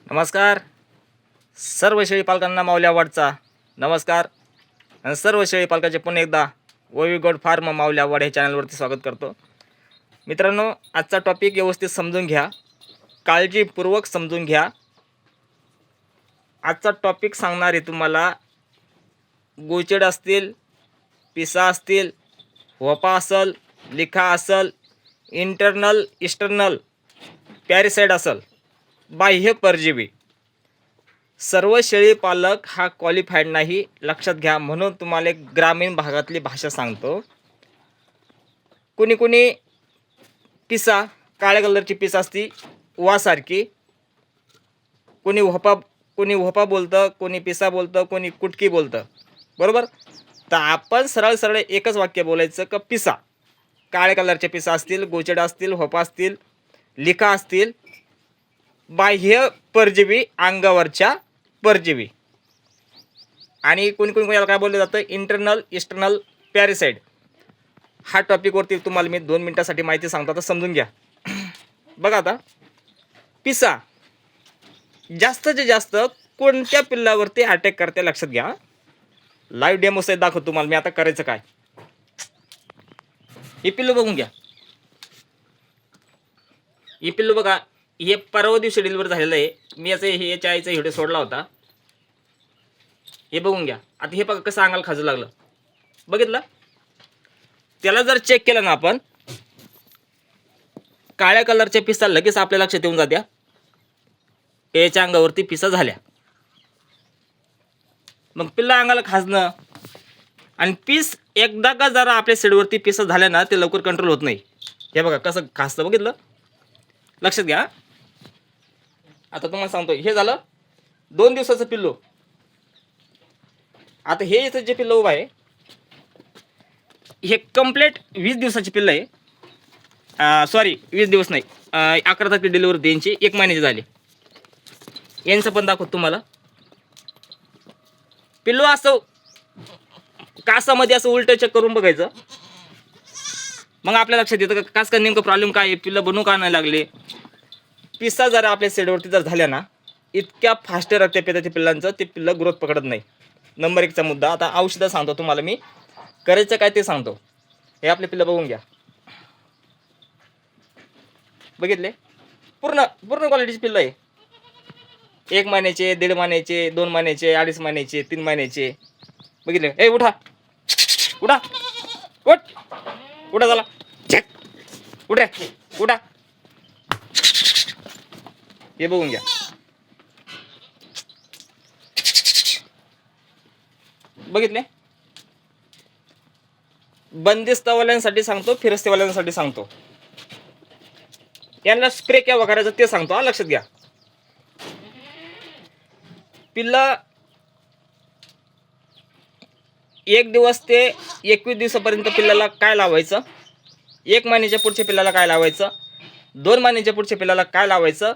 नमस्कार. सर्व शेळी पालकांना माऊली वाडचा नमस्कार. आणि सर्व शेळी पालकाचे पुन्हा एकदा ओवी गोड फार्म माऊली वाड या चॅनलवरती स्वागत करतो. मित्रांनो, आजचा टॉपिक व्यवस्थित समजून घ्या, काळजीपूर्वक समजून घ्या. आजचा टॉपिक सांगणार आहे तुम्हाला गोचड असतील, पिसा असतील, होपा असल, लिखा असल, इंटरनल एक्सटर्नल पॅरासाइट असल, बाह्य परजीवी, सर्व शेळी पालक हा क्वालिफाईड नाही, लक्षात घ्या. म्हणून तुम्हाला एक ग्रामीण भागातली भाषा सांगतो. कुणी कुणी पिसा, काळ्या कलरची पिसा असती वासारखी, कोणी होपा बोलतं, कोणी पिसा बोलतं, कोणी कुटकी बोलतं, बरोबर. तर आपण सरळ सरळ एकच वाक्य बोलायचं का पिसा, काळ्या कलरचे पिसा असतील, गोचड असतील, होपा असतील, लिखा असतील, बाह्य परजीवी, अंगावरच्या परजीवी. आणि कोणी कोणी याला काय बोललं जातं, इंटरनल एक्सटर्नल पॅरासाइट. हा टॉपिकवरती तुम्हाला मी 2 मिनिटासाठी माहिती सांगतो, आता समजून घ्या. बघा, आता पिसा जास्तीत जास्त कोणत्या पिल्लावरती अटॅक करते लक्षात घ्या. लाईव्ह डेमो सहित दाखवतो तुम्हाला मी आता करायचं काय. हे पिल्लू बघून घ्या. हे पिल्लू बघा, हे परवा दिवशी डिलिव्हर झालेलं आहे. मी याच्या आईचा व्हिडिओ सोडला होता. हे बघून घ्या. आता हे बघा कसं अंगाला खाजू लागलं, बघितलं. त्याला जर चेक केलं ना आपण, काळ्या कलरच्या पिसा लगेच आपल्या लक्षात येऊन जात्या, याच्या अंगावरती पिसा झाल्या. मग पिल्ला अंगाला खाजणं आणि पीस एकदा का जरा आपल्या शेडवरती पिसा झाल्या ना, ते लवकर कंट्रोल होत नाही. हे बघा कसं खाजतं, बघितलं. लक्षात घ्या. आता तुम्हाला सांगतो, हे झालं 2 दिवसाचं पिल्लू. आता हे इथं जे पिल्लू उभं आहे, हे कंप्लीट 20 दिवसाची पिल्लं आहे. सॉरी, 20 दिवस नाही, 11 तारखेला डिलिव्हरी द्यायची, 1 महिन्याची झाली. यांचं पण दाखवतो तुम्हाला. पिल्लू असं कासामध्ये असं उलटं चेक करून बघायचं, मग आपल्या लक्षात येतं का कास का नेमकं प्रॉब्लेम काय आहे, पिल्लं बनवू का नाही लागले. पिसा जर आपल्या सेडवरती जर झाल्या ना, इतक्या फास्ट रक्तपेताच्या पिल्लांचं ते पिल्लं ग्रोथ पकडत नाही. नंबर 1चा मुद्दा. आता औषधं सांगतो तुम्हाला मी, करायचं काय ते सांगतो. हे आपले पिल्लं बघून घ्या, बघितले. पूर्ण क्वालिटीची पिल्लं आहे. 1 महिन्याचे, 1.5 महिन्याचे, 2 महिन्याचे, 2.5 महिन्याचे, 3 महिन्याचे, बघितले. ए उठा उठा उठ उठा, झाला चेक, उठा उठा. हे बघून घ्या, बघितले. बंदिस्तवाल्यांसाठी सांगतो, फिरस्तेवाल्यांसाठी सांगतो. यांना स्प्रे केव्हा करायचं ते सांगतो, लक्षात घ्या. पिल्ला 1 दिवस ते 21 दिवसापर्यंत पिल्लाला काय लावायचं, 1 महिन्याच्या पुढच्या पिल्लाला काय लावायचं, 2 महिन्याच्या पुढच्या पिल्लाला काय लावायचं,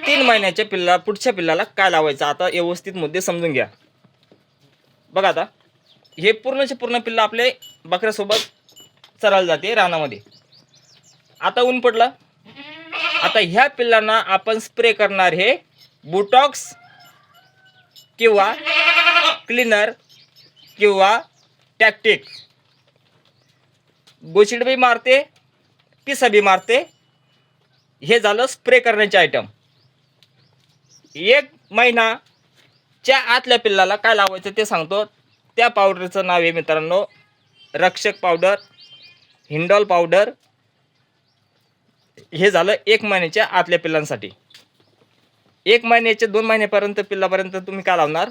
3 महिन्याच्या पुढच्या पिल्लाला काय लावायचं. आता व्यवस्थित मुद्दे समजून घ्या. बघा, आता हे पूर्णचे पूर्ण पिल्लं आपले बकऱ्यासोबत चरायला जाते रानामध्ये. आता ऊन पडलं, आता ह्या पिल्लांना आपण स्प्रे करणार हे बुटॉक्स किंवा क्लीनर किंवा टॅक्टिक. गोचिड बी मारते, पिसा बी मारते. हे झालं स्प्रे करण्याचे आयटम. 1 महिन्याच्या आतल्या पिल्लाला काय लावायचं ते सांगतो. त्या पावडरचं नाव आहे मित्रांनो, रक्षक पावडर, हिंडॉल पावडर. हे झालं 1 महिन्याच्या आतल्या पिल्लांसाठी. 1 महिन्याचे 2 महिन्यापर्यंत पिल्लापर्यंत तुम्ही काय लावणार,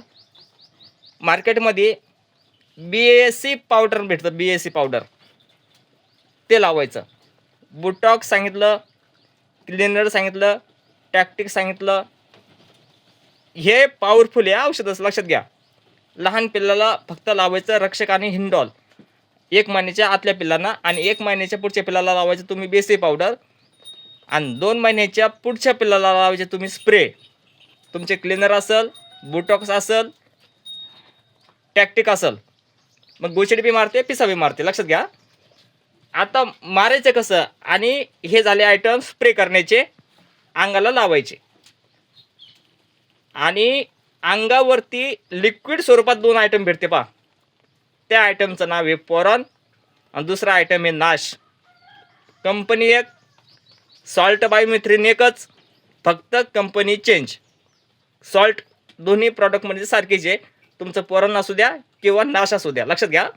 मार्केटमध्ये BAC पावडर भेटतं, BAC पावडर, ते लावायचं. बुटॉक्स सांगितलं, क्लीनर सांगितलं, टॅक्टिक सांगितलं. हे पॉवरफुल आहे औषधच, लक्षात घ्या. लहान पिल्लाला फक्त लावायचं रक्षक आणि हिंडॉल 1 महिन्याच्या आतल्या पिल्लांना, आणि 1 महिन्याच्या पुढच्या पिल्लाला लावायचं तुम्ही BAC पावडर, आणि 2 महिन्याच्या पुढच्या पिल्लाला लावायचे तुम्ही स्प्रे. तुमचे क्लीनर असेल, बुटॉक्स असेल, टॅक्टिक असेल. मग गोचिड बी मारते, पिसा बी मारते, लक्षात घ्या. आता मारायचं कसं, आणि हे झाले आयटम स्प्रे करण्याचे, अंगाला लावायचे. आणि अंगावरती लिक्विड स्वरूपात 2 आयटम भेटते पहा. त्या आयटमचं नाव आहे पोरॉन आणि दुसरा आयटम आहे नाश. कंपनी एक, सॉल्ट बायोमिथ्रिन एकच, फक्त कंपनी चेंज. सॉल्ट दोन्ही प्रॉडक्टमध्ये सारखीच आहे. तुमचं पोरॉन असू द्या किंवा नाश असू द्या, लक्षात घ्या.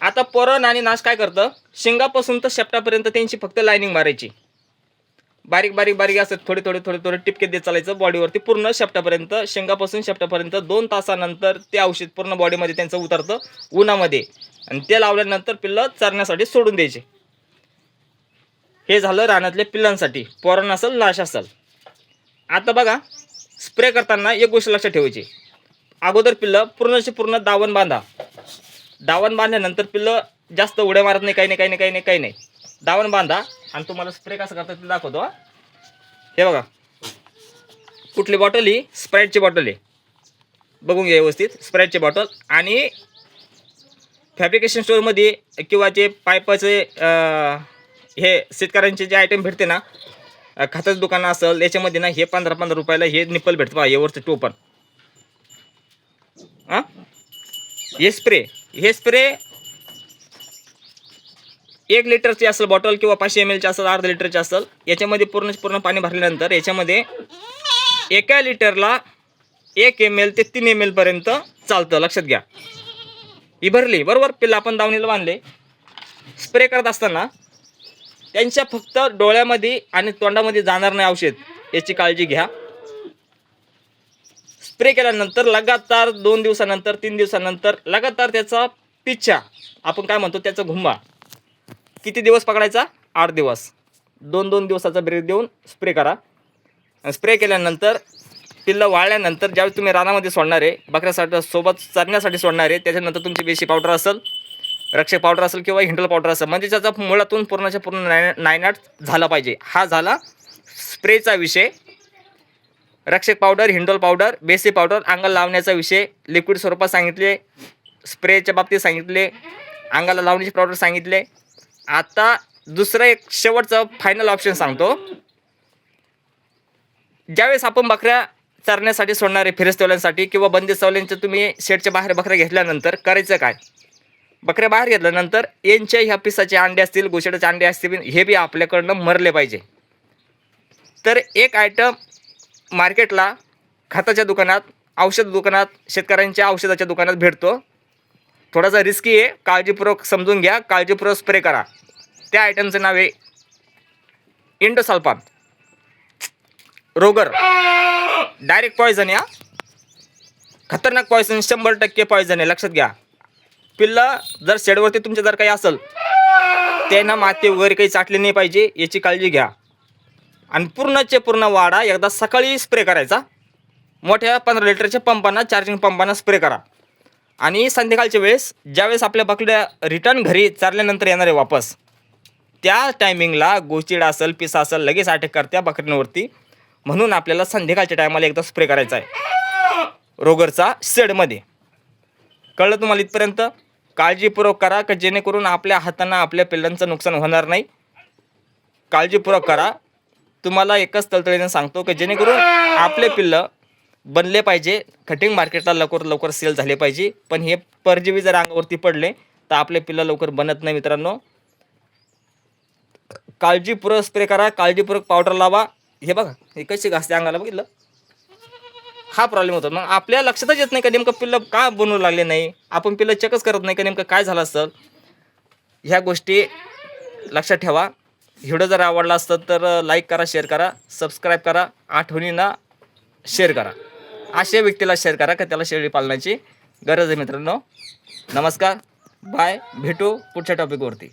आता पोरॉन आणि नाश काय करतं, शिंगापासून तर शेपटापर्यंत त्यांची फक्त लाईनिंग मारायची. बारीक बारीक बारीक असं थोडे थोडे थोडे थोडे टिपके देत चालायचं बॉडीवरती पूर्ण शेपटापर्यंत. शेंगापासून शेपटापर्यंत 2 तासानंतर ते औषध पूर्ण बॉडीमध्ये त्यांचं उतरतं उन्हामध्ये, आणि ते लावल्यानंतर पिल्लं चरण्यासाठी सोडून द्यायचे. हे झालं रानातल्या पिल्लांसाठी, पोरॉन असेल नाश असेल. आता बघा, स्प्रे करताना एक गोष्ट लक्षात ठेवायची. अगोदर पिल्लं पूर्णचे पूर्ण दावण बांधा. दावण बांधल्यानंतर पिल्लं जास्त उड्या मारत नाही, काही नाही. दावण बांधा आणि तुम्हाला स्प्रे कसं करतात ते दाखवतो. हे बघा, कुठली बॉटल ही स्प्राईटची बॉटल आहे, बघून घ्या व्यवस्थित. स्प्राईटची बॉटल आणि फॅब्रिकेशन स्टोअरमध्ये किंवा जे पाईपाचे हे शेतकऱ्यांचे जे आयटम भेटते ना, खताचं दुकानं असेल याच्यामध्ये ना, हे 15-15 रुपयाला हे निप्पल भेटतं पहा, यावरचं टोपण. हां, हे स्प्रे 1 लिटरची असेल बॉटल किंवा 500 ml ची असेल, अर्धा लिटरची असेल. याच्यामध्ये पूर्ण पाणी भरल्यानंतर याच्यामध्ये 1 लिटरला 1 ml ते 3 ml पर्यंत चालतं, लक्षात घ्या. ही भरली बरोबर, पिल्लं आपण दावणीला बांधले. स्प्रे करत असताना त्यांच्या फक्त डोळ्यामध्ये आणि तोंडामध्ये जाणार नाही औषध, याची काळजी घ्या. स्प्रे केल्यानंतर लगातार 2 दिवसानंतर 3 दिवसानंतर लगातार त्याचा पिच्छा, आपण काय म्हणतो त्याचा घुंबा, किती दिवस पकडायचा, 8 दिवस. 2-2 दिवसाचा ब्रेक देऊन स्प्रे करा. स्प्रे केल्यानंतर पिल्लं वाळल्यानंतर ज्यावेळी तुम्ही रानामध्ये सोडणार आहे, बकऱ्यासाठी सोबत चरण्यासाठी सोडणार आहे, त्याच्यानंतर तुमची बेसी पावडर असेल, रक्षक पावडर असेल किंवा हिंडल पावडर असेल, म्हणजे त्याचा मुळातून पूर्णच्या पूर्ण नायनाट झाला पाहिजे. हा झाला स्प्रेचा विषय. रक्षक पावडर, हिंडोल पावडर, बेसी पावडर अंगाला लावण्याचा विषय, लिक्विड स्वरूपात सांगितले, स्प्रेच्या बाबतीत सांगितले, अंगाला लावण्याचे पावडर सांगितले. आता दुसरं एक शेवटचं फायनल ऑप्शन सांगतो. ज्यावेळेस आपण बकऱ्या चरण्यासाठी सोडणारे फिरस्तेवाल्यांसाठी किंवा बंदिस्तवाल्यांच्या तुम्ही शेडच्या बाहेर बकऱ्या घेतल्यानंतर करायचं काय, बकऱ्या बाहेर घेतल्यानंतर यांच्या ह्या पिसाचे अंडे असतील, गोशेडाचे अंडे असतील, हे बी आपल्याकडनं मरले पाहिजे. तर एक आयटम मार्केटला खताच्या दुकानात, औषध दुकानात, शेतकऱ्यांच्या औषधाच्या दुकानात भेटतो. थोडासा रिस्की आहे, काळजीपूर्वक समजून घ्या, काळजीपूर्वक स्प्रे करा. त्या आयटमचं नाव आहे इंडोसल्फान. रोगर, डायरेक्ट पॉयझन, या खतरनाक पॉयझन, 100% पॉयझन आहे, लक्षात घ्या. पिल्लं जर शेडवरती तुमच्या जर काही असेल, त्यांना माती वगैरे काही चाटली नाही पाहिजे, याची काळजी घ्या. आणि पूर्णचे पूर्ण वाडा एकदा सकाळी स्प्रे करायचा, मोठ्या 15 लिटरच्या पंपांना, चार्जिंग पंपांना स्प्रे करा. आणि संध्याकाळच्या वेळेस ज्यावेळेस आपल्या बकऱ्या रिटर्न घरी चारल्यानंतर येणार आहे वापस, त्या टायमिंगला गोचिडा असेल, पिसा असेल, लगेच अटॅक करत्या बकऱ्यांवरती. म्हणून आपल्याला संध्याकाळच्या टायमाला एकदा स्प्रे करायचा आहे रोगरचा शेडमध्ये. कळलं तुम्हाला इथपर्यंत? काळजीपूर्वक करा, का जेणेकरून आपल्या हातांना आपल्या पिल्लांचं नुकसान होणार नाही. काळजीपूर्वक करा. तुम्हाला एकच तळतळीने सांगतो की जेणेकरून आपले पिल्लं बनले पाहिजे, कटिंग मार्केटला लवकर सेल झाले पाहिजे. पण हे परजीवी जर अंगावरती पडले तर आपले पिल्लं लवकर बनत नाही मित्रांनो. काळजीपूर्वक स्प्रे करा, काळजीपूर्वक पावडर लावा. हे बघा, हे कशी घासते अंगाला, बघितलं? हा प्रॉब्लेम होतो. मग आपल्या लक्षातच येत नाही का नेमकं पिल्लं का बनवू लागले नाही, आपण पिल्लं चेकच करत नाही का नेमकं काय झालं असतं. ह्या गोष्टी लक्षात ठेवा. व्हिडिओ जर आवडला असतं तर लाईक करा, शेअर करा, सबस्क्राईब करा, आठवणींना शेअर करा. अशा व्यक्तीला शेअर करा का त्याला शेळी पालनाची गरज आहे मित्रांनो. नमस्कार, बाय, भेटू पुढच्या टॉपिकवरती.